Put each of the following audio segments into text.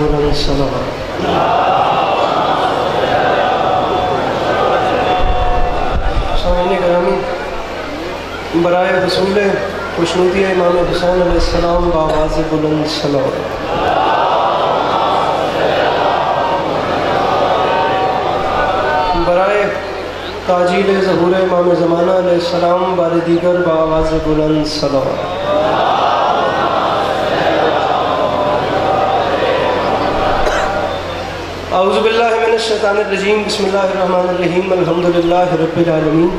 بلند صلوات۔ سامعین گرامی، برائے رسول خوشنودی امام حسین علیہ السلام بآواز بلند صلوات۔ برائے تاجیل ظہور امام زمانہ علیہ السلام بار دیگر بآواز بلند صلوات۔ اعوذ باللہ من الشیطان الرجیم، بسم اللہ الرحمن الرحیم، الحمدللہ رب العالمین،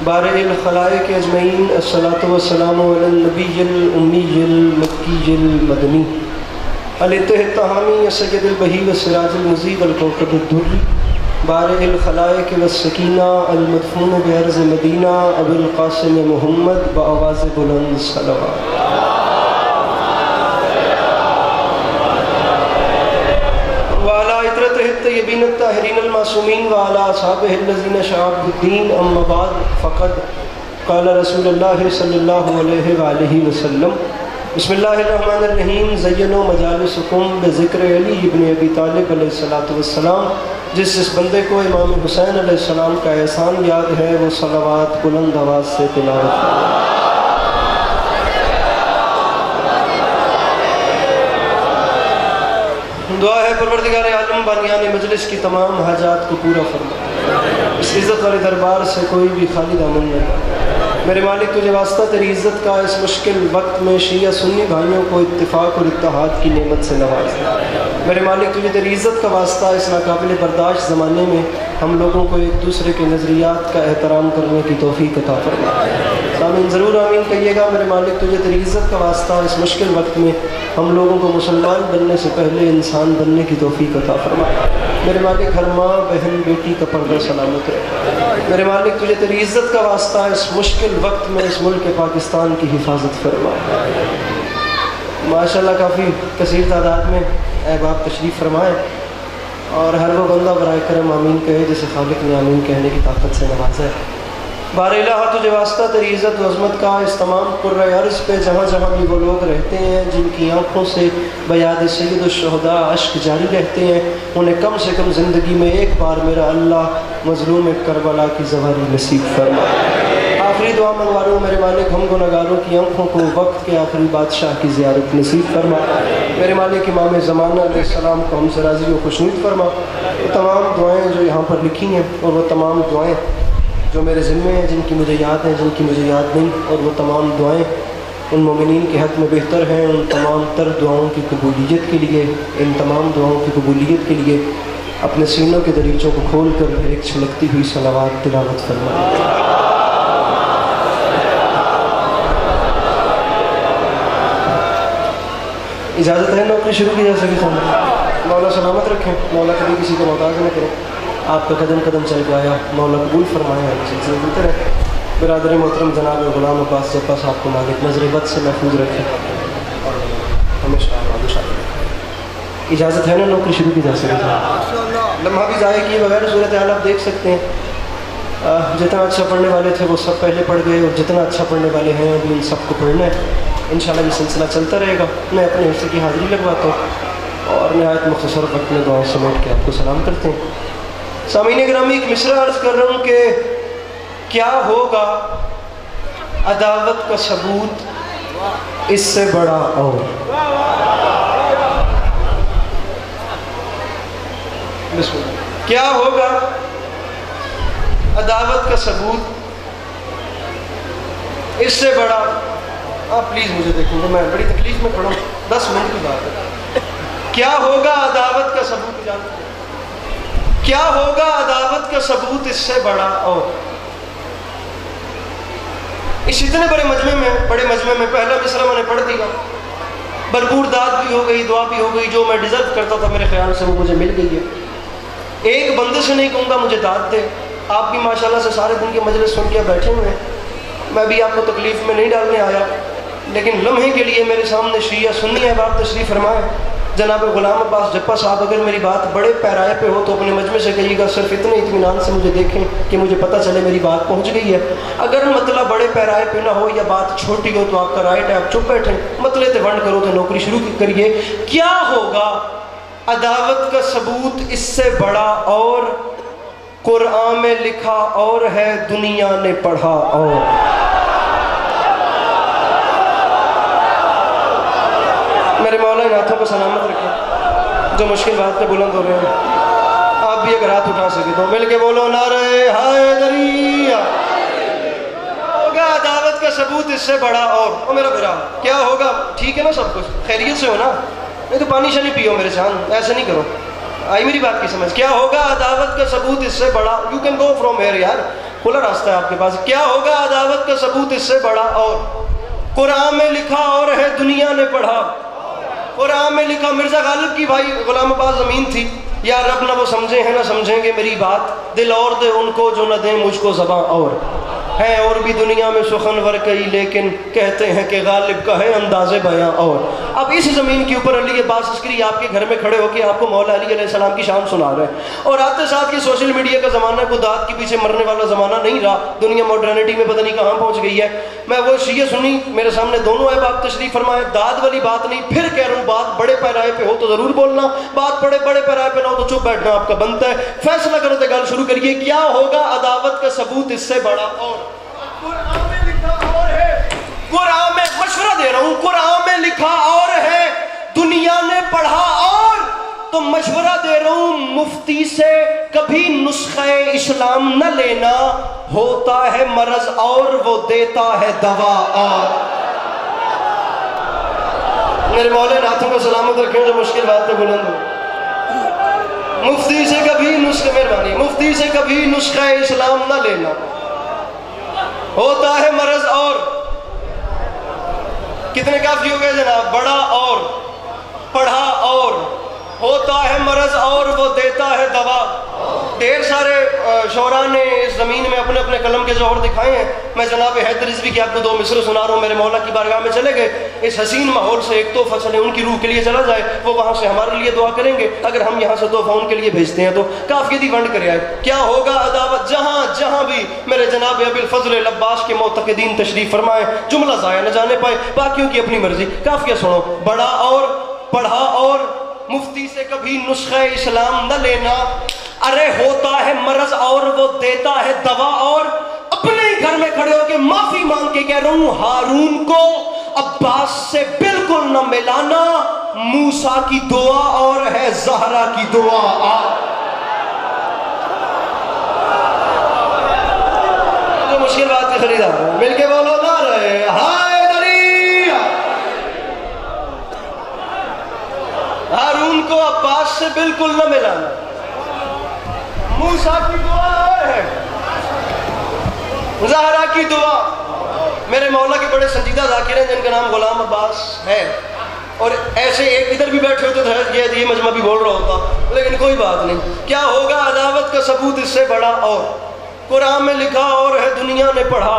بارئ الخلائق اجمعین، الصلاۃ والسلام علی النبی الامی المکی المدنی الاتح التحامی سید البہی والسراج المضیء والکوکب الدری، بارئ الخلائق والسکینہ المدفون بارض مدینہ ابو القاسم محمد بآواز بلند صلوات۔ طیبین الطاہرین المعصومین وعلی اصحابہ الذین شعبوا الدین، اما بعد فقد قال رسول اللہ صلی اللہ علیہ وآلہ وسلم، بسم اللہ الرحمن الرحیم، زینوا مجالسکم بذکر علی ابن ابی طالب علیہ السلام۔ جس بندے کو امام حسین علیہ السلام کا احسان یاد ہے وہ صلوات بلند آواز سے تلاوت کرے۔ دعا ہے پروردگار عالم بانیان مجلس کی تمام حاجات کو پورا فرما، اس عزت والے دربار سے کوئی بھی خالی دامن نہ رہے۔ میرے مالک تجھے واسطہ تیری عزت کا اس مشکل وقت میں شیعہ سنی بھائیوں کو اتفاق اور اتحاد کی نعمت سے نواز۔ میرے مالک تجھے تیری عزت کا واسطہ اس ناقابل برداشت زمانے میں ہم لوگوں کو ایک دوسرے کے نظریات کا احترام کرنے کی توفیق عطا فرما۔ آمین، ضرور آمین کہیے گا۔ میرے مالک تجھے تیری عزت کا واسطہ اس مشکل وقت میں ہم لوگوں کو مسلمان بننے سے پہلے انسان بننے کی توفیق عطا فرما۔ میرے مالک ہر ماں بہن بیٹی کا پردہ سلامت رہے۔ میرے مالک تجھے تیری عزت کا واسطہ اس مشکل وقت میں اس ملک پاکستان کی حفاظت فرما۔ ماشاءاللہ کافی کثیر تعداد میں احباب تشریف فرمائے، اور ہر وہ بندہ برائے کرم آمین کہے جسے خالق نے آمین کہنے کی طاقت سے نوازا ہے۔ بار الہ تجھے واسطہ تیری عزت و عظمت کا اس تمام قرۂ ارض پہ جہاں جہاں بھی وہ لوگ رہتے ہیں جن کی آنکھوں سے بیاد سید الشہداء اشک جاری رہتے ہیں، انہیں کم سے کم زندگی میں ایک بار میرا اللہ مظلوم کربلا کی زواری نصیب فرما۔ آخری دعا منواروں میرے مالک ہم گناہگاروں کی آنکھوں کو وقت کے آخری بادشاہ کی زیارت نصیب فرما۔ میرے مالک امام زمانہ علیہ السلام کو ہم سے راضی و خوشنود فرما۔ وہ تمام دعائیں جو یہاں پر لکھی ہیں اور وہ تمام دعائیں جو میرے ذمے ہیں، جن کی مجھے یاد ہیں، جن کی مجھے یاد نہیں، اور وہ تمام دعائیں ان مومنین کے حق میں بہتر ہیں، ان تمام تر دعاؤں کی قبولیت کے لیے، ان تمام دعاؤں کی قبولیت کے لیے اپنے سینوں کے دریچوں کو کھول کر ایک چھلکتی ہوئی صلوات تلاوت فرما۔ اجازت ہے نوکری شروع کی جا سکے تو مولا سلامت رکھیں، مولا کبھی کسی کو محتاج نہ کریں۔ آپ کا قدم قدم چل کے آیا مولا قبول فرمائے، سلسلے ملتے رہے۔ برادر محترم جناب غلام عباس جپا صاحب کو مالک نظر بد سے محفوظ رکھے اور ہمیشہ اجازت ہے نا نوکری شروع کی جا سکے۔ لمحہ بھی ضائع کیے بغیر صورتحال آپ دیکھ سکتے ہیں، جتنا اچھا پڑھنے والے تھے وہ سب پہلے پڑھ گئے، اور جتنا اچھا پڑھنے والے ہیں ابھی ان سب کو پڑھنا ہے۔ انشاءاللہ یہ سلسلہ چلتا رہے گا۔ میں اپنے حصے کی حاضری لگواتا ہوں اور نہایت مختصر وقت میں دعاؤں سمیٹ کے آپ کو سلام کرتے ہیں۔ سامعین گرامی، ایک مصرع عرض کر رہا ہوں کہ کیا ہوگا عداوت کا ثبوت اس سے بڑا اور۔ کیا ہوگا عداوت کا ثبوت اس سے بڑا۔ آپ پلیز مجھے دیکھیں گے، میں بڑی تکلیف میں کھڑا ہوں، 10 منٹ کی بات ہے۔ کیا ہوگا عداوت کا ثبوت، کیا ہوگا عداوت کا ثبوت اس سے بڑا اور۔ اس اتنے بڑے مجمع میں پہلا مصرع میں نے پڑھ دیا، بھرپور داد بھی ہو گئی، دعا بھی ہو گئی، جو میں ڈیزرو کرتا تھا میرے خیال سے وہ مجھے مل گئی ہے۔ ایک بندے سے نہیں کہوں گا مجھے داد دے۔ آپ بھی ماشاءاللہ سے سارے دن کے مجلس سن کے بیٹھے ہوئے ہیں، میں بھی آپ کو تکلیف میں نہیں ڈالنے آیا، لیکن لمحے کے لیے میرے سامنے شیعہ سنی احباب تشریف فرمائے۔ جناب غلام عباس جپا صاحب، اگر میری بات بڑے پیرائے پہ ہو تو اپنے مجمع سے کہیے گا، صرف اتنے اطمینان سے مجھے دیکھیں کہ مجھے پتہ چلے میری بات پہنچ گئی ہے۔ اگر مطلب بڑے پیرائے پہ نہ ہو یا بات چھوٹی ہو تو آپ کا رائٹ ہے، آپ چپ بیٹھیں، مطلب تے ونڈ کرو تو نوکری شروع کریے۔ کیا ہوگا عداوت کا ثبوت اس سے بڑا اور قرآن میں لکھا اور ہے دنیا نے پڑھا اور. میرے مولا ان ہاتھوں کو سلامت رکھیں جو مشکل بات پہ بلند ہو رہے ہیں. آپ بھی اگر ہاتھ اٹھا سکے تو مل کے بولو نعرہ حیدری. ہوگا عداوت کا ثبوت اس سے بڑا اور میرا بھرا کیا ہوگا؟ ٹھیک ہے نا سب کچھ خیریت سے ہو نا؟ نہیں تو پانی شانی پیو میرے جان، ایسے نہیں کرو. آئی میری بات کی سمجھ؟ کیا ہوگا عداوت کا ثبوت اس سے بڑا. You can go from here یار، کھلا راستہ ہے آپ کے پاس. کیا ہوگا عداوت کا ثبوت اس سے بڑا اور قرآن میں لکھا اور ہے دنیا نے پڑھا. قرآن میں لکھا. مرزا غالب کی بھائی غلام عباس زمین تھی. یا رب نہ وہ سمجھیں ہیں نہ سمجھیں گے میری بات، دل اور دے ان کو جو نہ دیں مجھ کو زباں اور. ہے اور بھی دنیا میں سخنور کئی لیکن کہتے ہیں کہ غالب کا ہے انداز بیاں اور. اب اس زمین کے اوپر علی عباس عسکری آپ کے گھر میں کھڑے ہو کے آپ کو مولا علی علیہ السلام کی شان سنا رہے ہیں، اور آتے ساتھ یہ سوشل میڈیا کا زمانہ کو داد کے پیچھے مرنے والا زمانہ نہیں رہا. دنیا ماڈرنٹی میں پتہ نہیں کہاں پہنچ گئی ہے. میں وہ شیعہ سنی میرے سامنے دونوں احباب تشریف فرمائے. داد والی بات نہیں، پھر کہہ رہا ہوں بات بڑے پیرائے پہ ہو تو ضرور بولنا، بات بڑے پیرائے پہ نہ ہو تو چپ بیٹھنا آپ کا بنتا ہے. فیصلہ کرو تو گل شروع کریے. کیا ہوگا عداوت کا ثبوت اس سے بڑا اور قرآن میں لکھا اور ہے. قرآن میں مشورہ دے رہا ہوں، قرآن میں لکھا اور ہے دنیا نے پڑھا اور. تو مشورہ دے رہا ہوں مفتی سے کبھی نسخہ اسلام نہ لینا، ہوتا ہے مرض اور وہ دیتا ہے دوا اور. میرے مولا ہاتھوں کو سلامت رکھیں جو مشکل بات پہ بلند ہو. مفتی سے کبھی نسخہ، مہربانی، مفتی سے کبھی نسخہ اسلام نہ لینا، ہوتا ہے مرض اور. کتنے کافی ہو گئے جناب؟ بڑا اور پڑھا اور ہوتا ہے مرض اور وہ دیتا ہے دوا. ڈھیر سارے شعراء نے اس زمین میں اپنے اپنے قلم کے جوہر دکھائے ہیں. میں جناب حیدر رضوی کی آپ کو 2 مصرع سنا رہا ہوں. میرے مولا کی بارگاہ میں چلے گئے، اس حسین ماحول سے ایک تحفہ چلے ان کی روح کے لیے چلا جائے، وہ وہاں سے ہمارے لیے دعا کریں گے. اگر ہم یہاں سے تحفہ ان کے لیے بھیجتے ہیں تو کافی دی ونڈ کرے آئے. کیا ہوگا عداوت جہاں جہاں بھی میرے جناب ابی الفضل العباس کے معتقدین تشریف فرمائے، جملہ ضائع نہ جانے پائے، باقیوں کی اپنی مرضی. کافیہ سنو. بڑا اور پڑھا اور مفتی سے کبھی نسخہ اسلام نہ لینا، ارے ہوتا ہے مرض اور وہ دیتا ہے دوا اور. اپنے ہی گھر میں کھڑے ہو کے معافی مانگ کے کہہ رہا ہوں ہارون کو عباس سے بالکل نہ ملانا، موسیٰ کی دعا اور ہے زہرا کی دعا اور. جو مشکل بات کی خریدار ہے مل کے بولو نہ رہے حیدری. ہارون کو عباس سے بالکل نہ ملانا، موسیٰ کی دعا اور ہے زہرا کی دعا. میرے مولا کے بڑے سنجیدہ ذاکر ہیں جن کا نام غلام عباس ہے، اور ایسے ایک ادھر بھی بیٹھے ہوتے تھے یہ مجمع بھی بول رہا ہوتا، لیکن کوئی بات نہیں. کیا ہوگا عداوت کا ثبوت اس سے بڑا اور قرآن میں لکھا اور ہے دنیا نے پڑھا.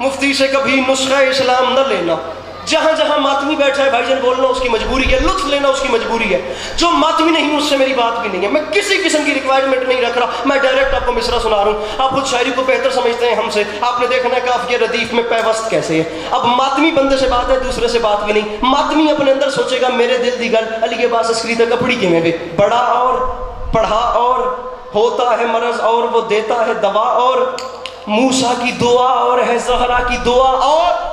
مفتی سے کبھی نسخہ اسلام نہ لینا. جہاں جہاں ماتمی بیٹھا ہے بھائی جان بولنا اس کی مجبوری ہے، لطف لینا اس کی مجبوری ہے. جو ماتمی نہیں اس سے میری بات بھی نہیں ہے. میں کسی قسم کی ریکوائرمنٹ نہیں رکھ رہا، میں ڈائریکٹ آپ کو مصرع سنا رہا ہوں. آپ خود شاعری کو بہتر سمجھتے ہیں ہم سے، آپ نے دیکھنا ہے قافیہ ردیف میں پیوست کیسے ہے. اب ماتمی بندے سے بات ہے، دوسرے سے بات بھی نہیں. ماتمی اپنے اندر سوچے گا میرے دل دی گل علی عباس عسکری تک کپڑی کے میں بھی. بڑا اور پڑھا اور ہوتا ہے مرض اور وہ دیتا ہے دوا اور. موسیٰ کی دعا اور ہے زہرا کی دعا اور.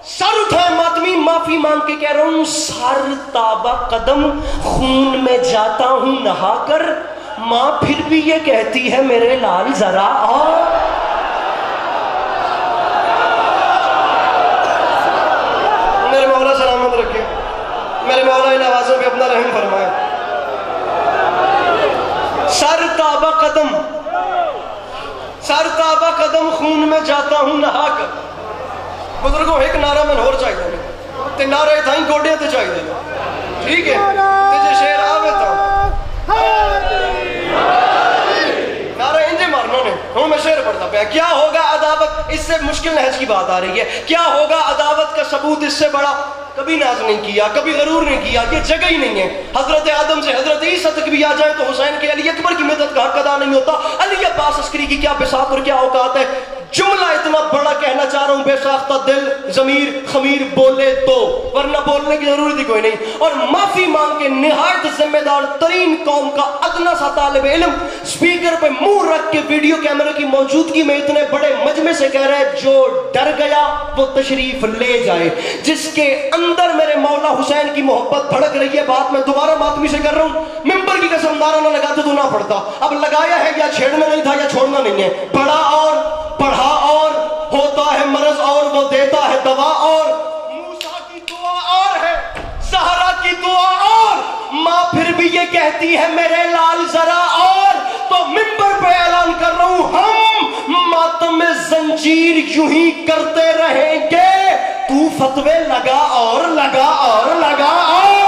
سر اٹھائے ماتمی معافی مانگ کے کہہ رہا ہوں سر تابہ قدم خون میں جاتا ہوں نہا کر، ماں پھر بھی یہ کہتی ہے میرے لال ذرا اور. میرے مولا سلامت رکھے، میرے مولا ان آوازوں پہ اپنا رحم فرمائے. سر تابہ قدم، سر تابہ قدم خون میں جاتا ہوں نہا کر. بزرگوں ایک نعرہ میں ہور چاہیے تے نعرے تھائیں گوڑے تے چاہیے. ٹھیک ہے تے جے شیر آوے تا نعرہ انجے مارنا نے. ہوں میں شیر پڑھتا پیا. کیا ہوگا عداوت، اس سے مشکل نہج کی بات آ رہی ہے. کیا ہوگا عداوت کا ثبوت اس سے بڑا. کبھی ناز نہیں کیا، کبھی غرور نہیں کیا، یہ جگہ ہی نہیں ہے. حضرت آدم سے حضرت عیسیٰ تک بھی آ جائے تو حسین کے علی اکبر کی مدد کا حق ادا نہیں ہوتا. علی عباس عسکری کی کیا بساط اور کیا اوقات ہے. جملہ اتنا بڑا کہنا چاہ رہا ہوں، بے ساختہ دل ضمیر خمیر بولے تو، ورنہ بولنے کی ضرورت ہی کوئی نہیں. اور معافی مانگ کے نہایت ذمہ دار ترین قوم کا ادنا سا طالب علم اسپیکر پہ منہ رکھ کے ویڈیو کیمرے کی موجودگی میں اتنے بڑے مجمع سے کہہ رہا ہے جو ڈر گیا وہ تشریف لے جائے. جس کے اندر میرے مولا حسین کی محبت بھڑک رہی ہے. بات میں دوبارہ ماتمی سے کر رہا ہوں، ممبر کی قسم نعرہ نہ لگاتے تو نہ پڑتا. اب لگایا ہے یا چھیڑنا نہیں تھا یا چھوڑنا نہیں ہے. پڑھا اور پڑھا اور ہوتا ہے مرض اور وہ دیتا ہے دوا اور موسیٰ کی دعا اور ہے زہرا کی دعا اور ماں پھر بھی یہ کہتی ہے میرے لال ذرا اور. تو ممبر پہ اعلان کر رہا ہوں ہم ماتم زنجیر یوں ہی کرتے رہیں گے. تو فتوے لگا اور لگا اور لگا اور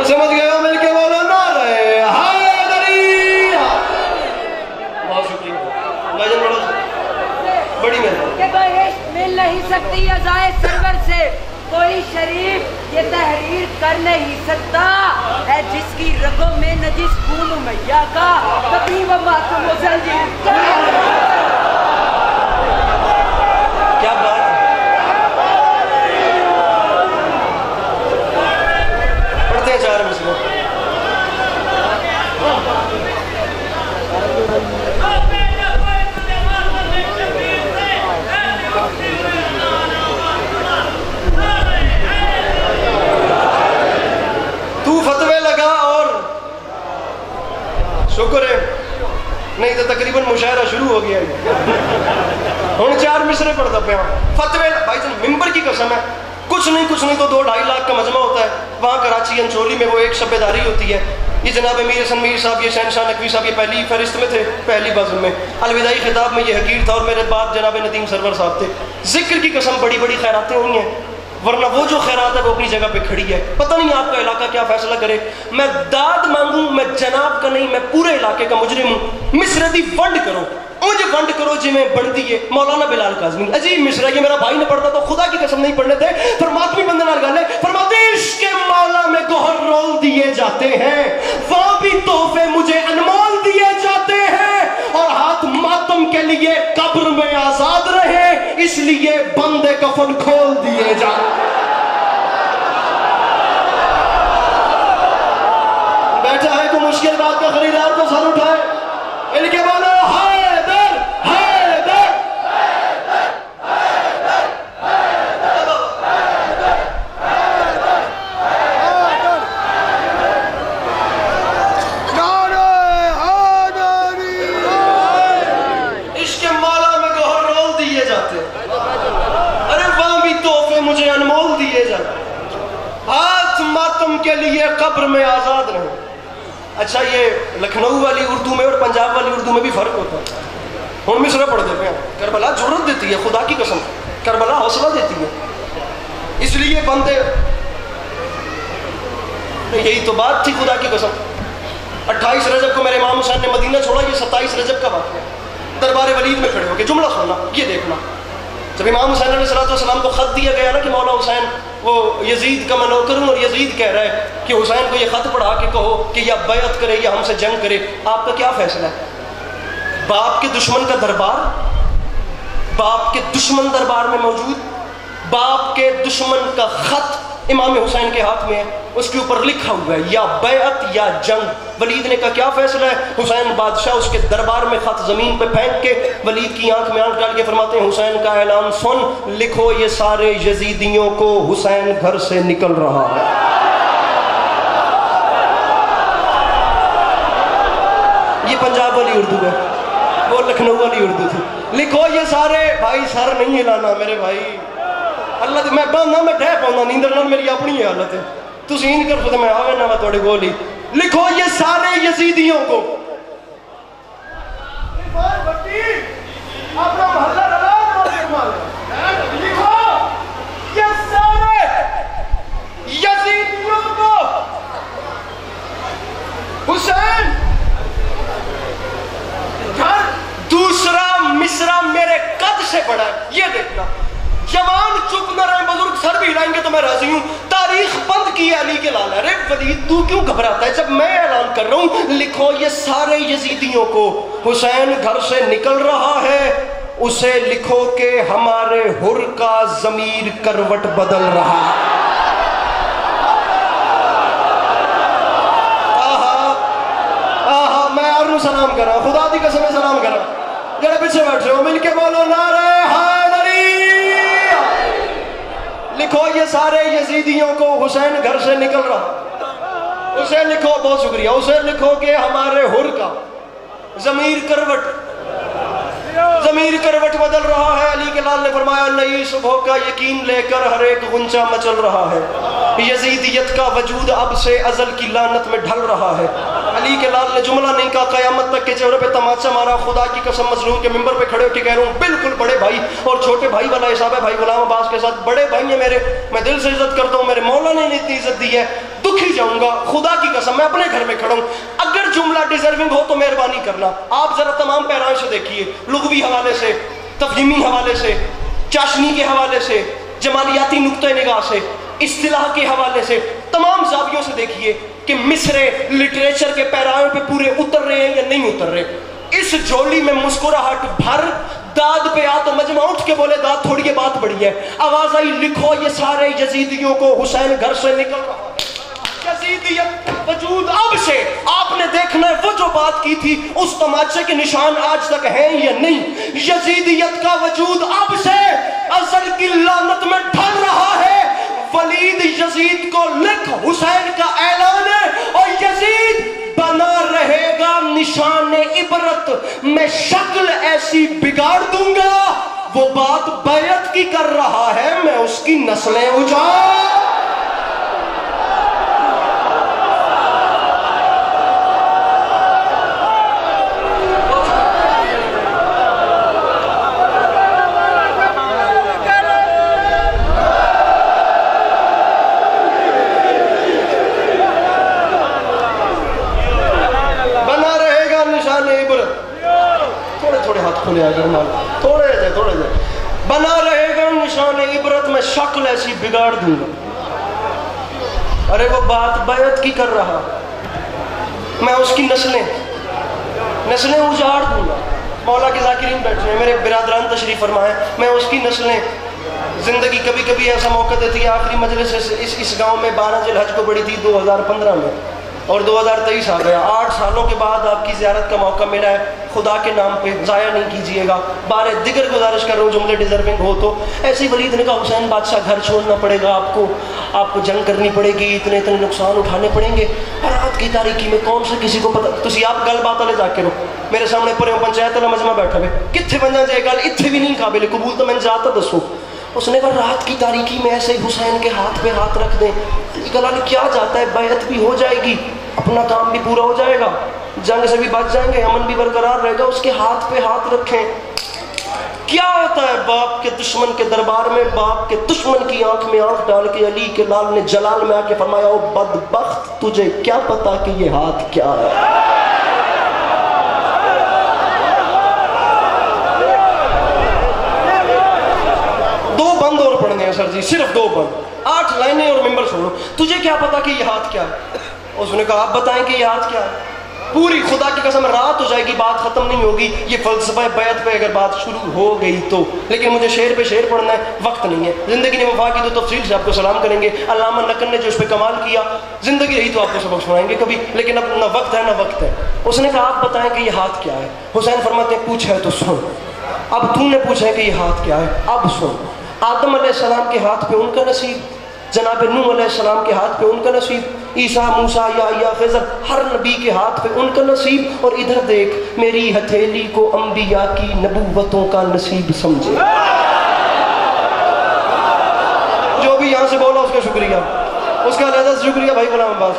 سمجھ گئے ہو مل کے بولو نہ رہے. ہائے دری بہت شکریہ بڑی مہربانی. کہ کوئی عشق مل نہیں سکتی ازائے سرور سے، کوئی شریف یہ تحریر کر نہیں سکتا ہے جس کی رگوں میں نجس خون امیہ کا، کبھی وہ ماتم و زنجیر کیا بات پڑھتے ہیں 4 مسئلے. تو فتوے لگا اور شکر ہے نہیں تو تقریباً مشاعرہ شروع ہو گیا ہوں 4 مصرے پڑھتا پیا. فتوے بھائی جان ممبر کی قسم ہے کچھ نہیں تو 2-2.5 لاکھ کا مجمع ہوتا ہے وہاں کراچی انچولی میں. وہ ایک شب داری ہوتی ہے. یہ جناب امیر حسن میر صاحب، یہ شہنشاہ نقوی صاحب یہ پہلی فہرست میں تھے، پہلی بزم میں. الوداعی خطاب میں یہ حقیر تھا اور میرے بعد جناب ندیم سرور صاحب تھے. ذکر کی قسم بڑی بڑی خیراتیں ہوئی ہیں، ورنہ وہ جو خیرات ہے وہ اپنی جگہ پہ کھڑی ہے. پتہ نہیں آپ کا علاقہ کیا فیصلہ کرے. میں داد مانگوں، میں جناب کا نہیں، میں پورے علاقے کا مجرم ہوں. مصرے دی ونڈ کرو، اونج ونڈ کرو جی میں بڑھ دیے. مولانا بلال کاظمی عجیب مصرا، یہ میرا بھائی نے پڑھتا تو خدا کی قسم نہیں پڑھنے تھے. فرماتمی بندے نال گل ہے، فرماتے عشق کے مولا میں گوہر رول دیے جاتے ہیں، وہاں بھی تحفے مجھے انمول دیے جاتے ہیں. اور ہاتھ ماتم کے لیے قبر میں آزاد رہے، اس لیے بندے کفن کھول دیے جاتے. بیٹھا ہے تو مشکل بات کا خریدار تو سر اٹھائے ان کے بولو حیدر حیدر عشق مولا میں گوہر رول دیے جاتے ہیں. ارے وہاں بھی تحفے مجھے انمول دیے جاتے ہیں. ہاتھ ماتم کے لیے قبر میں آزاد رہے. اچھا یہ لکھنؤ والی اردو میں اور پنجاب والی اردو میں بھی فرق ہوتا ہے. ہوں مصرا پڑھ دیتے ہیں. کربلا جرت دیتی ہے خدا کی قسم، کربلا حوصلہ دیتی ہے. اس لیے بندے یہی تو بات تھی خدا کی قسم. 28 رجب کو میرے امام حسین نے مدینہ چھوڑا، یہ 27 رجب کا واقعہ ہے. دربار ولید میں کھڑے ہو کے جملہ سننا، یہ دیکھنا. جب امام حسین علیہ السلام کو خط دیا گیا نا کہ مولا حسین وہ یزید کا میں نوکر ہوں اور یزید کہہ رہا ہے کہ حسین کو یہ خط پڑھا کے کہو کہ یا بیعت کرے یا ہم سے جنگ کرے، آپ کا کیا فیصلہ ہے؟ باپ کے دشمن کا دربار، باپ کے دشمن دربار میں موجود، باپ کے دشمن کا خط امام حسین کے ہاتھ میں ہے، اس کے اوپر لکھا ہوا ہے یا بیعت یا جنگ. ولید نے کہا کیا فیصلہ ہے؟ حسین بادشاہ اس کے دربار میں خط زمین پہ پھینک کے ولید کی آنکھ میں آنکھ ڈال کے فرماتے ہیں حسین کا اعلان سن، لکھو یہ سارے یزیدیوں کو حسین گھر سے نکل رہا ہے. یہ پنجاب والی اردو ہے، وہ لکھنؤ والی اردو تھی. لکھو یہ سارے، بھائی سر نہیں ہلانا میرے بھائی، اللہ میں بہنا میں ڈہ پاؤں نیندر نال میری اپنی ہی حالت ہے. تسی ان کر تو میں آوے نہ میں تھوڑے گول ہی. لکھو یہ سارے یزیدیوں کو، اپنا محلہ لکھو یہ سارے یزیدیوں کو حسین گھر. دوسرا مصرع میرے قد سے بڑا ہے، یہ دیکھنا. جوان چپ نہ رہے، بزرگ سر بھی ہلائیں گے تو میں راضی ہوں. تاریخ بند کی ہے علی کے لال. ارے ولید تو کیوں گھبراتا ہے؟ جب میں اعلان کر رہا ہوں، لکھو یہ سارے یزیدیوں کو حسین گھر سے نکل رہا ہے، اسے لکھو کہ ہمارے حر کا ضمیر کروٹ بدل رہا ہے۔ میں اور سلام کر رہا ہوں، خدا دی قسم سلام کر رہا ہوں، جڑے پیچھے بیٹھے ہو مل کے بولو نعرہ حیدری۔ لکھو یہ سارے یزیدیوں کو حسین گھر سے نکل رہا، اسے لکھو، بہت شکریہ، اسے لکھو کہ ہمارے حر کا ضمیر کروٹ بدل رہا ہے۔ علی کے لال نے فرمایا نئی صبح کا یقین لے کر ہر ایک غنچہ مچل رہا ہے، یزیدیت کا وجود اب سے ازل کی لعنت میں ڈھل رہا ہے۔ علی کے لال نے جملہ نہیں کہا، قیامت تک کے چہرے پہ تماچا مارا، خدا کی قسم مظلوم کے ممبر پہ کھڑے ہو کے کہہ رہا ہوں بالکل بڑے بھائی اور چھوٹے بھائی والا حساب ہے، بھائی غلام عباس کے ساتھ بڑے بھائی ہیں میرے، میں دل سے عزت کرتا ہوں، میرے مولا نے اتنی عزت دی ہے، دکھ ہی جاؤں گا خدا کی قسم، میں اپنے گھر میں کھڑا ہوں، اگر جملہ ڈیزرونگ ہو تو مہربانی کرنا۔ آپ ذرا تمام پیرائیں سے دیکھیے، لغوی حوالے سے، تفہیمی حوالے سے، چاشنی کے حوالے سے، جمالیاتی نقطہ نگاہ سے، اصطلاح کے حوالے سے، تمام زاویوں سے دیکھیے کہ مصرے لٹریچر کے پیرائوں پہ پورے اتر رہے ہیں یا نہیں اتر رہے۔ اس جھولی میں مسکراہٹ بھر، داد پہ آ تو مجمع اٹھ کے بولے داد تھوڑی یہ بات بڑی ہے، آواز آئی لکھو یہ سارے یزیدیوں کو حسین گھر سے نکل رہا ہے۔ یزیدیت وجود اب سے آپ نے دیکھنا ہے، وہ جو بات کی تھی اس تماچے کے نشان آج تک ہیں یا نہیں؟ یزیدیت کا وجود اب سے ازل کی لعنت میں ڈھل رہا ہے۔ ولید یزید کو لکھ، حسین کا اعلان ہے، اور یزید بنا رہے گا نشان عبرت، میں شکل ایسی بگاڑ دوں گا، وہ بات بیعت کی کر رہا ہے، میں اس کی نسلیں اجاڑ۔ تھوڑے جائے بنا رہے گا نشان عبرت، میں شکل ایسی بگاڑ دوں گا۔ ارے وہ بات بیعت کی کر رہا، میں اس کی نسلیں اجاڑ دوں گا۔ مولا کے ذاکرین بیٹھے ہیں، میرے برادران تشریف فرمائیں، میں اس کی نسلیں، زندگی کبھی کبھی ایسا موقع دیتی ہے، آخری مجلس اس گاؤں میں 12 ذی الحج کو پڑی تھی 2015 میں، اور 2023 آ گیا، 8 سالوں کے بعد آپ کی زیارت کا موقع ملا ہے، خدا کے نام پہ ضائع نہیں کیجئے گا۔ بارے دیگر گزارش کر رہا ہوں، جملے ڈیزرونگ ہو تو ایسی ولید نے کہا حسین بادشاہ گھر چھوڑنا پڑے گا آپ کو جنگ کرنی پڑے گی، اتنے نقصان اٹھانے پڑیں گے، اور رات کی تاریکی میں کون سے کسی کو پتہ، تسی آپ گل بات والے جا کے رہو، میرے سامنے پورے پنچایت والا مجمع بیٹھا ہوئے، کتنے بنجا جائے گل اتنے بھی نہیں قابل قبول، تو میں جاتا دسو۔ اس نے کہا رات کی تاریکی میں ایسے حسین کے ہاتھ پہ ہاتھ رکھ دیں، گلا نے کیا جاتا ہے، بیعت بھی ہو جائے گی، اپنا کام بھی پورا ہو جائے گا، جنگ سے بھی بچ جائیں گے، امن بھی برقرار رہے گا، اس کے ہاتھ پہ ہاتھ رکھیں۔ کیا ہوتا ہے باپ کے دشمن کے دربار میں، باپ کے دشمن کی آنکھ میں آنکھ ڈال کے علی کے لال نے جلال میں آ کے فرمایا او بدبخت تجھے کیا پتا کہ یہ ہاتھ کیا ہے۔ دو بند اور پڑھنے ہیں سر جی، صرف 2 بند، 8 لائنیں اور ممبر چھوڑو، تجھے کیا پتا کہ یہ ہاتھ کیا ہے؟ اس نے کہا آپ بتائیں کہ یہ ہاتھ کیا ہے؟ پوری خدا کی قسم رات ہو جائے گی، بات ختم نہیں ہوگی، یہ فلسفہ بیعت پہ اگر بات شروع ہو گئی تو، لیکن مجھے شعر پہ شعر پڑھنا ہے، وقت نہیں ہے، زندگی نے وفا کی تو تفصیل سے آپ کو سلام کریں گے، علامہ نقل نے جو اس پہ کمال کیا، زندگی رہی تو آپ کو سبق سنائیں گے کبھی، لیکن اب نہ وقت ہے نہ وقت ہے۔ اس نے کہا آپ بتائیں کہ یہ ہاتھ کیا ہے؟ حسین فرماتے ہیں پوچھا ہے تو سن، اب تو نے پوچھا ہے کہ یہ ہاتھ کیا ہے، اب سن۔ آدم علیہ السلام کے ہاتھ پہ ان کا نصیب، جناب نوح علیہ السلام کے ہاتھ پہ ان کا نصیب، عیسیٰ موسیٰ یا خضر ہر نبی کے ہاتھ پہ ان کا نصیب، اور ادھر دیکھ میری ہتھیلی کو انبیاء کی نبوتوں کا نصیب سمجھے۔ جو بھی یہاں سے بولا اس کا شکریہ، اس کا علیحدہ سے شکریہ بھائی غلام عباس،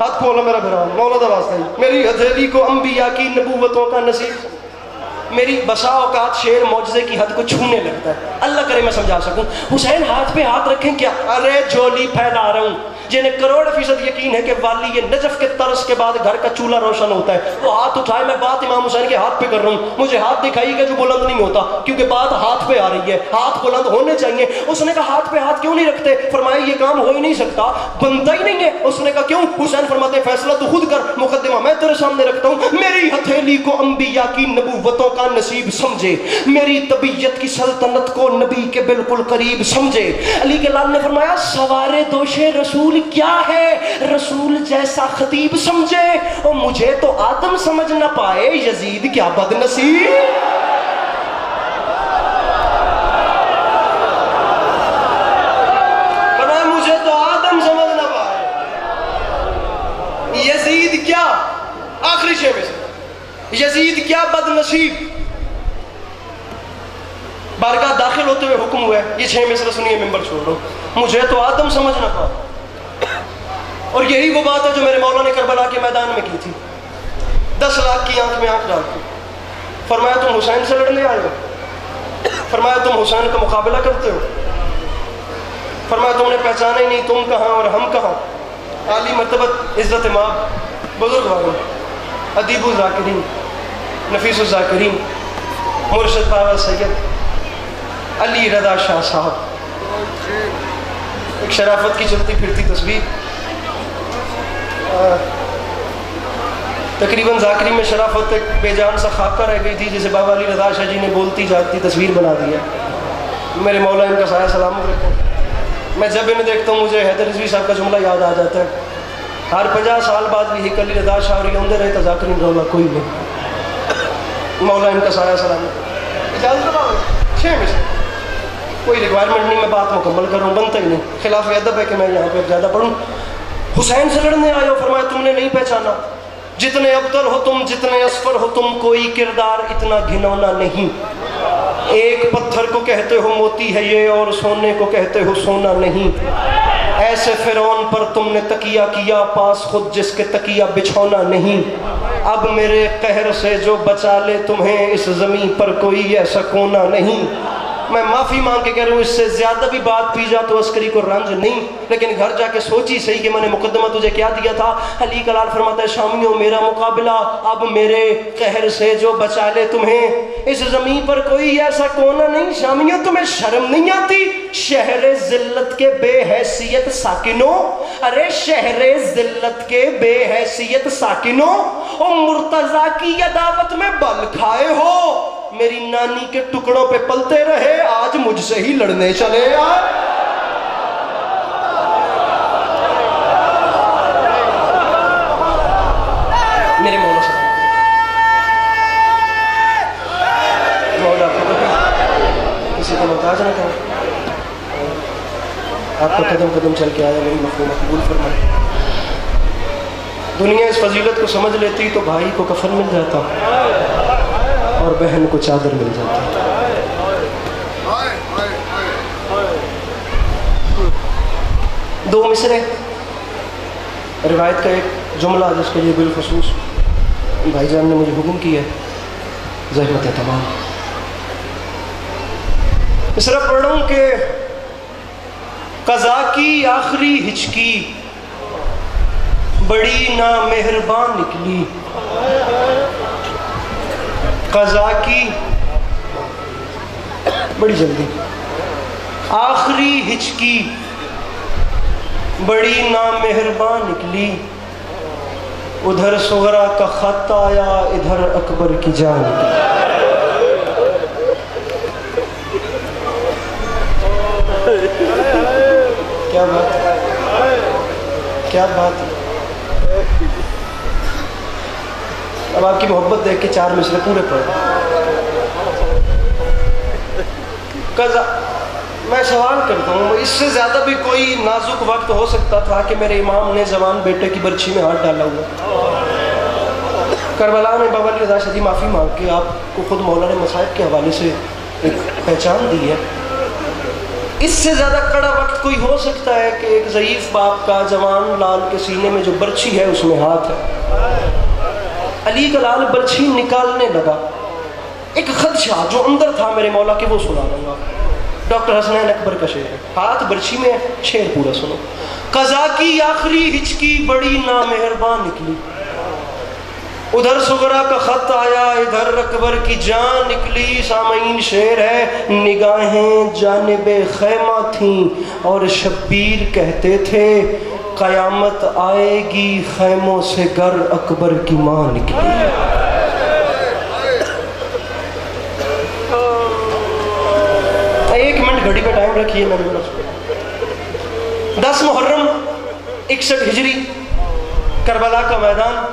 ہاتھ کھولا میرا بھرام مولا دا واسطہ، میری ہتھیلی کو انبیاء کی نبوتوں کا نصیب، میری بسا اوقات شعر معجزے کی حد کو چھونے لگتا ہے، اللہ کرے میں سمجھا سکوں۔ حسین ہاتھ پہ ہاتھ رکھیں کیا؟ ارے جولی پھیلا رہا ہوں، جنہیں کروڑ فیصد یقین ہے کہ والی نجف کے طرز کے بعد گھر کا چولہا روشن ہوتا ہے، وہ ہاتھ اٹھائے۔ میں بات امام حسین کے ہاتھ پہ کر رہا ہوں، مجھے ہاتھ دکھائیے گا جو بلند نہیں ہوتا، کیونکہ بات ہاتھ پہ آ رہی ہے، ہاتھ بلند ہونے چاہیے۔ اس نے کہا ہاتھ پہ ہاتھ کیوں نہیں رکھتے؟ فرمایا یہ کام ہو ہی نہیں سکتا، بنتا ہی نہیں ہے۔ اس نے کہا کیوں؟ حسین فرماتے فیصلہ تو خود کر، مقدمہ میں تیرے سامنے رکھتا ہوں۔ میری ہتھیلی کو انبیاء کی نبوتوں کا نصیب سمجھے، میری طبیعت کی سلطنت کو نبی کے بالکل قریب سمجھے۔ علی کے لال نے فرمایا سوارے دوش رسول کیا ہے، رسول جیسا خطیب سمجھے، اور مجھے تو آدم سمجھ نہ پائے، یزید کیا بد نصیب۔ مجھے تو آدم سمجھ نہ پائے، یزید کیا، آخری شے میں سے یزید کیا بد نصیب۔ بارگاہ داخل ہوتے ہوئے حکم ہوا ہے، یہ 6 مصرع سنیے، ممبر چھوڑ رہا ہوں۔ مجھے تو آدم سمجھ نہ پائے، اور یہی وہ بات ہے جو میرے مولا نے کربلا کے میدان میں کی تھی، 10 لاکھ کی آنکھ میں آنکھ ڈال کے۔ فرمایا تم حسین سے لڑنے آئے ہو، فرمایا تم حسین کا مقابلہ کرتے ہو، فرمایا تم نے پہچانا ہی نہیں تم کہاں اور ہم کہاں۔ عالی مرتبت عزت امام بزرگ والوں، ادیب الذاکرین، نفیس الذاکرین، مرشد بابا سید علی رضا شاہ صاحب، ایک شرافت کی چلتی پھرتی تصویر۔ تقریباً ذاکری میں شرافت ایک بے جان سا خاکہ رہ گئی تھی، جسے بابا علی رضا شاہ جی نے بولتی جاگتی تصویر بنا دیا۔ میرے مولا ان کا سایہ سلامت رکھیں۔ میں جب انہیں دیکھتا ہوں مجھے حیدر رضوی صاحب کا جملہ یاد آ جاتا ہے، ہر 50 سال بعد بھی ہیک علی رضا شاہ اور یوندے رہے تو ذاکری رولا کوئی نہیں۔ مولا ان کا سایہ سلامت۔ اجازت بتاؤ 6 میں سے کوئی ریکوائرمنٹ نہیں، میں بات مکمل کر رہا ہوں، بنتا ہی نہیں، خلاف ادب ہے کہ میں یہاں پہ زیادہ پڑھوں۔ حسین سے لڑنے آئے ہو، فرمایا تم نے نہیں پہچانا، جتنے ابتر ہو تم، جتنے اسفر ہو تم، کوئی کردار اتنا گھنونا نہیں۔ ایک پتھر کو کہتے ہو موتی ہے یہ، اور سونے کو کہتے ہو سونا نہیں۔ ایسے فرعون پر تم نے تکیہ کیا، پاس خود جس کے تکیہ بچھونا نہیں۔ اب میرے قہر سے جو بچا لے تمہیں، اس زمین پر کوئی ایسا کونا نہیں۔ میں معافی مانگ کے کہہ رہا ہوں، اس سے زیادہ بھی بات پی جا تو عسکری کو رنج نہیں، لیکن گھر جا کے سوچی صحیح کہ میں نے مقدمہ تجھے کیا دیا تھا۔ علی کلال فرماتا ہے شامیوں میرا مقابلہ، اب میرے قہر سے جو بچا لے تمہیں، اس زمین پر کوئی ایسا کونا نہیں۔ شامیوں تمہیں شرم نہیں آتی شہر ذلت کے بے حیثیت ساکنوں، ارے شہر ذلت کے بے حیثیت ساکنوں، او مرتضیٰ کی عداوت میں بل کھائے ہو، میری نانی کے ٹکڑوں پہ پلتے رہے، آج مجھ سے ہی لڑنے چلے یار۔ میرے مولا صاحب، مولا آپ کو کسی کو محتاج نہ کریں، آپ کو قدم قدم چل کے آیا، میری مفہوم قبول فرمائے۔ دنیا اس فضیلت کو سمجھ لیتی تو بھائی کو کفن مل جاتا اور بہن کو چادر مل جاتی۔ دو مصرے روایت کا ایک جملہ جس کے لیے بالخصوص بھائی جان نے مجھے حکم کیا ہے، زحمت تمام مصرع پڑھ رہا ہوں کہ قضا کی آخری ہچکی بڑی نامہربان نکلی، قضا کی بڑی جلدی آخری ہچکی بڑی نامہربان نکلی، ادھر صغرا کا خط آیا، ادھر اکبر کی جان نکلی۔ کیا بات ہے، کیا بات ہے۔ اب آپ کی محبت دیکھ کے 4 مصرے پورے پڑھ۔ میں سوال کرتا ہوں، اس سے زیادہ بھی کوئی نازک وقت ہو سکتا تھا کہ میرے امام نے جوان بیٹے کی برچھی میں ہاتھ ڈالا ہوا۔ کربلا میں بابا علی رضا شاہ جی معافی مانگ کے آپ کو خود مولا نے مصائب کے حوالے سے ایک پہچان دی ہے۔ اس سے زیادہ کڑا وقت کوئی ہو سکتا ہے کہ ایک ضعیف باپ کا جوان لال کے سینے میں جو برچھی ہے اس میں ہاتھ ہے۔ علی کا لال برچھی نکالنے لگا، ایک خدشہ جو اندر تھا میرے مولا کہ وہ سنا دوں گا. ڈاکٹر حسنین اکبر کا شعر ہے, ہاتھ برچی میں, شعر پورا سنو. قضا کی آخری ہچکی بڑی نامہربان نکلی, ادھر صغرا کا خط آیا, ادھر اکبر کی جان نکلی. سامعین شعر ہے, نگاہیں جانب خیمہ تھیں اور شبیر کہتے تھے قیامت آئے گی خیموں سے گر اکبر کی ماں نکلی. ایک منٹ گھڑی پہ ٹائم رکھیے. میں نے 10 محرم 61 ہجری کربلا کا میدان,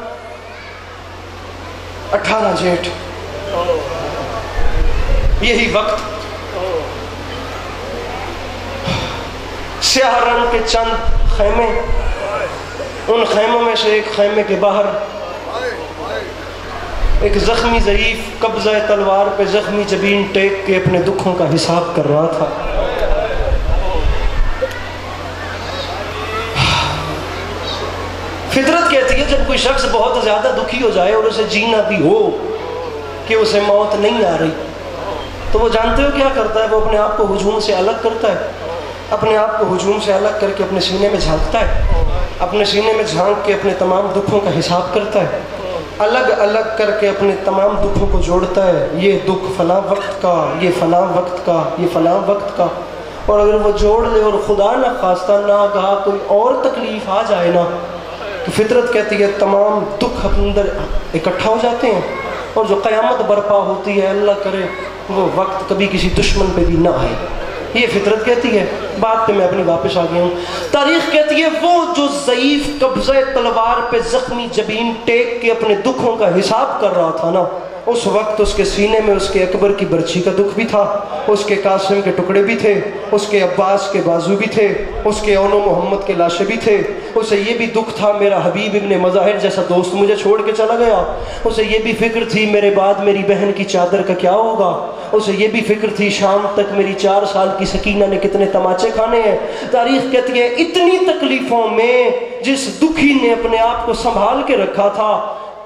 18 جیٹھ, یہی وقت سیاہ رنگ کے چند خیمے, ان خیموں میں سے ایک خیمے کے باہر ایک زخمی ضعیف قبضہ تلوار پہ زخمی جبین ٹیک کے اپنے دکھوں کا حساب کر رہا تھا. فطرت کہتی ہے جب کوئی شخص بہت زیادہ دکھی ہو جائے اور اسے جینا بھی ہو کہ اسے موت نہیں آ رہی, تو وہ جانتے ہو کیا کرتا ہے؟ وہ اپنے آپ کو ہجوم سے الگ کرتا ہے, اپنے آپ کو ہجوم سے الگ کر کے اپنے سینے میں جھانکتا ہے, اپنے سینے میں جھانک کے اپنے تمام دکھوں کا حساب کرتا ہے, الگ الگ کر کے اپنے تمام دکھوں کو جوڑتا ہے. یہ دکھ فلاں وقت کا, یہ فلاں وقت کا, یہ فلاں وقت کا. اور اگر وہ جوڑ لے اور خدا نہ خواستہ ناگہاں کوئی اور تکلیف آ جائے نا, تو فطرت کہتی ہے تمام دکھ اپنے اندر اکٹھا ہو جاتے ہیں, اور جو قیامت برپا ہوتی ہے اللہ کرے وہ وقت کبھی کسی دشمن پہ بھی نہ آئے. یہ فطرت کہتی ہے. بات پہ میں اپنی واپس آ گیا ہوں. تاریخ کہتی ہے وہ جو ضعیف قبضہ تلوار پہ زخمی جبین ٹیک کے اپنے دکھوں کا حساب کر رہا تھا نا, اس وقت اس کے سینے میں اس کے اکبر کی برچی کا دکھ بھی تھا, اس کے قاسم کے ٹکڑے بھی تھے, اس کے عباس کے بازو بھی تھے, اس کے اون و محمد کے لاشیں بھی تھے. اسے یہ بھی دکھ تھا میرا حبیب ابن مظاہر جیسا دوست مجھے چھوڑ کے چلا گیا. اسے یہ بھی فکر تھی میرے بعد میری بہن کی چادر کا کیا ہوگا. اسے یہ بھی فکر تھی شام تک میری 4 سال کی سکینہ نے کتنے تماچے کھانے ہیں. تاریخ کہتی ہے اتنی تکلیفوں میں جس دکھی نے اپنے آپ کو سنبھال کے رکھا تھا,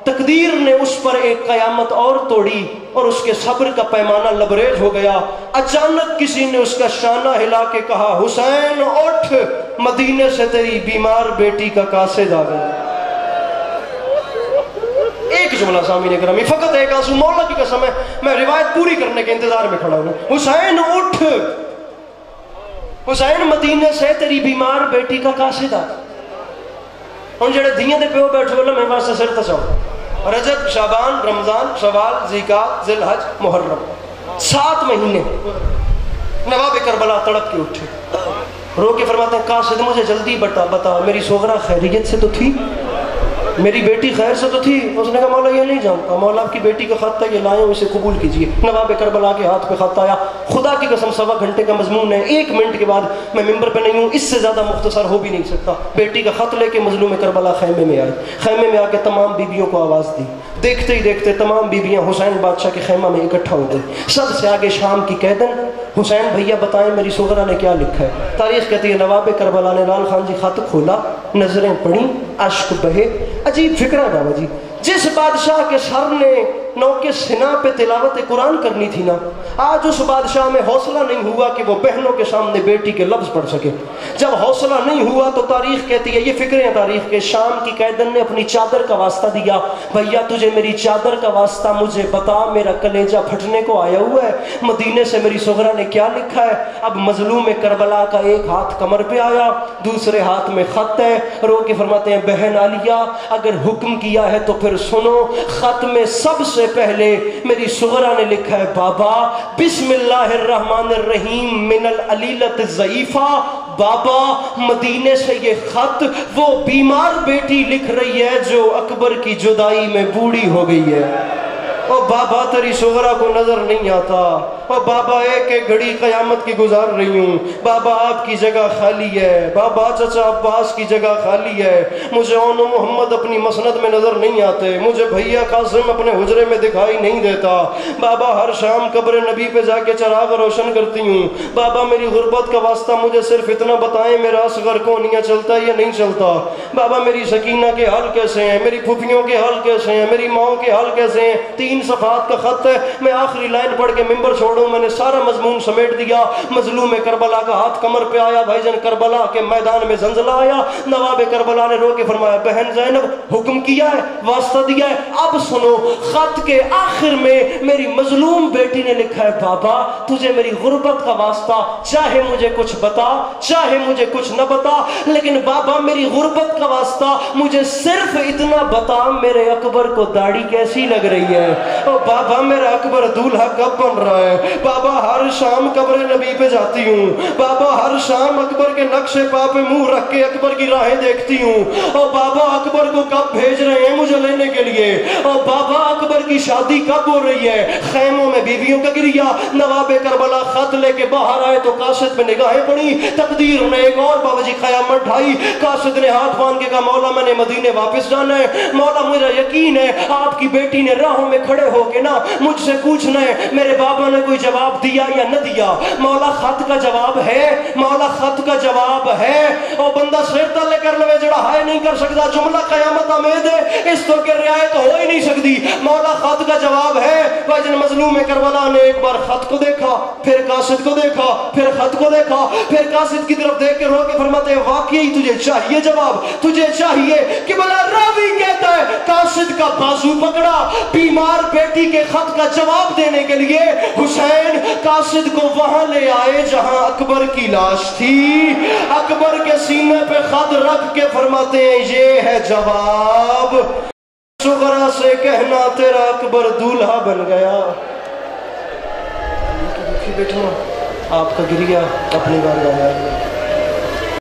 تقدیر نے اس پر ایک قیامت اور توڑی اور اس کے صبر کا پیمانہ لبریز ہو گیا. اچانک کسی نے اس کا شانہ ہلا کے کہا حسین اٹھ, مدینے سے تیری بیمار بیٹی کا قاصد آ گیا. ایک جملہ سامعین گرامی, فقط ایک آنسو, مولا کی قسم ہے میں روایت پوری کرنے کے انتظار میں کھڑا ہوں. حسین اٹھ, حسین مدینے سے تیری بیمار بیٹی کا قاصد آ گیا. ہوں جڑے دیاں دے پیو بیٹھے ہوئے میں واسطے سر تساؤ, رجب شعبان رمضان شوال ذیقعدہ ذوالحج محرم 7 مہینے. نواب کربلا تڑپ کے اٹھے, رو کے فرماتے ہیں قاصد مجھے جلدی بتا میری صغرا خیریت سے تو تھی, میری بیٹی خیر سے تو تھی. اس نے کہا مولا یہ نہیں جانتا, مولا آپ کی بیٹی کا خط ہے یہ لائے ہوں اسے قبول کیجئے. نواب کربلا کے ہاتھ پہ خط آیا, خدا کی قسم 1.25 گھنٹے کا مضمون ہے, 1 منٹ کے بعد میں ممبر پہ نہیں ہوں, اس سے زیادہ مختصر ہو بھی نہیں سکتا. بیٹی کا خط لے کے مظلوم کربلا خیمے میں آئے, خیمے میں آ کے تمام بیبیوں کو آواز دی. دیکھتے ہی دیکھتے تمام بیبیاں حسین بادشاہ کے خیمہ میں اکٹھا ہو گئی. سب سے آگے شام کی قیدن, حسین بھیا بتائیں میری صغرا نے کیا لکھا ہے. تاریخ کہتی ہے نواب کربلا نے لال خان جی خط کھولا, نظریں پڑھیں, اشک بہے. عجیب فکر ہے بابا جی, جس بادشاہ کے سر نے نوکے سنا پہ تلاوت قرآن کرنی تھی نا, آج اس بادشاہ میں حوصلہ نہیں ہوا کہ وہ بہنوں کے سامنے بیٹی کے لفظ پڑھ سکے. جب حوصلہ نہیں ہوا تو تاریخ کہتی ہے, یہ فکریں ہیں تاریخ کے, شام کی قیدن نے اپنی چادر کا واسطہ دیا, بھیا تجھے میری چادر کا واسطہ مجھے بتا, میرا کلیجہ پھٹنے کو آیا ہوا ہے, مدینے سے میری صغرا نے کیا لکھا ہے. اب مظلوم کربلا کا ایک ہاتھ کمر پہ آیا, دوسرے ہاتھ میں خط ہے, رو کے فرماتے ہیں بہن عالیہ اگر حکم کیا ہے تو پھر سنو. خط میں سب سے پہلے میری صغرا نے لکھا ہے بابا بسم اللہ الرحمن الرحیم من العلیلۃ الضعیفہ. بابا مدینے سے یہ خط وہ بیمار بیٹی لکھ رہی ہے جو اکبر کی جدائی میں بوڑھی ہو گئی ہے. او بابا تیری صغرا کو نظر نہیں آتا, او بابا ایک ایک گھڑی قیامت کی گزار رہی ہوں, بابا آپ کی جگہ خالی ہے, بابا چچا عباس کی جگہ خالی ہے, مجھے اون و محمد اپنی مسند میں نظر نہیں آتے, مجھے بھیا قاسم اپنے حجرے میں دکھائی نہیں دیتا, بابا ہر شام قبر نبی پہ جا کے چراغ روشن کرتی ہوں, بابا میری غربت کا واسطہ مجھے صرف اتنا بتائیں میرا اصغر کونیا چلتا یا نہیں چلتا, بابا میری سکینہ کے حال کیسے ہیں, میری پھوپھیوں کے حال کیسے ہیں, میری ماؤں کے حال کیسے ہیں. 3 3 صفحات کا خط ہے، میں آخری لائن پڑھ کے ممبر چھوڑوں، میں نے سارا مضمون سمیٹ دیا۔ مظلوم کربلا کا ہاتھ کمر پہ آیا، بھائی جان کربلا کے میدان میں زلزلہ آیا، نواب کربلا نے رو کے فرمایا بہن زینب حکم کیا ہے، واسطہ دیا ہے، اب سنو۔ خط کے آخر میں میری مظلوم بیٹی نے لکھا ہے بابا تجھے میری غربت کا واسطہ، چاہے مجھے کچھ بتا چاہے مجھے کچھ نہ بتا، لیکن بابا میری غربت کا واسطہ مجھے صرف اتنا بتا میرے اکبر کو داڑھی کیسی لگ رہی ہے، او بابا میرا اکبر دولہا کب بن رہا ہے، بابا ہر شام قبر نبی پہ جاتی ہوں، بابا ہر شام اکبر کے نقش پا پہ منہ رکھ کے اکبر کی راہیں دیکھتی ہوں، او بابا اکبر کو کب بھیج رہے ہیں مجھے لینے کے لیے، او بابا اکبر کی شادی کب ہو رہی ہے، خیموں میں بیویوں کا گریا۔ نواب کربلا خط لے کے باہر آئے تو قاصد پہ نگاہیں پڑی، تقدیر نے ایک اور بابا جی قیامت ڈھائی۔ قاصد نے ہاتھ باندھ کے کہا مولا میں نے مدینے واپس جانا ہے، مولا مجھے یقین ہے آپ کی بیٹی نے راہوں میں کھڑے ہو کے نا مجھ سے پوچھنا ہے میرے بابا نے کوئی جواب دیا یا نہ دیا، مولا خط کا جواب ہے، مولا خط کا جواب ہے، اور بندہ سر تلے کر لوے جڑا ہائے نہیں کر سکتا، جملہ قیامت آمید ہے اس تو کہ رعایت ہو ہی نہیں سکتی، مولا خط کا جواب ہے۔ وجن مظلوم کربلا نے ایک بار خط کو دیکھا، پھر قاصد کو دیکھا، پھر خط کو دیکھا، پھر قاصد کی طرف دیکھ کے رو کے فرماتے ہیں واقعی تجھے چاہیے جواب، تجھے چاہیے کہ بلا راوی کہتا ہے قاصد کا بازو پکڑا بیمار بیٹی کے خط کا جواب دینے کے لیے، حسین قاصد کو وہاں لے آئے جہاں اکبر کی لاش تھی، اکبر کے سینے پہ خط رکھ کے فرماتے ہیں یہ ہے جواب، صغرا سے کہنا تیرا اکبر دولہا بن گیا۔ بیٹھا آپ کا گریا اپنی بارگاہ میں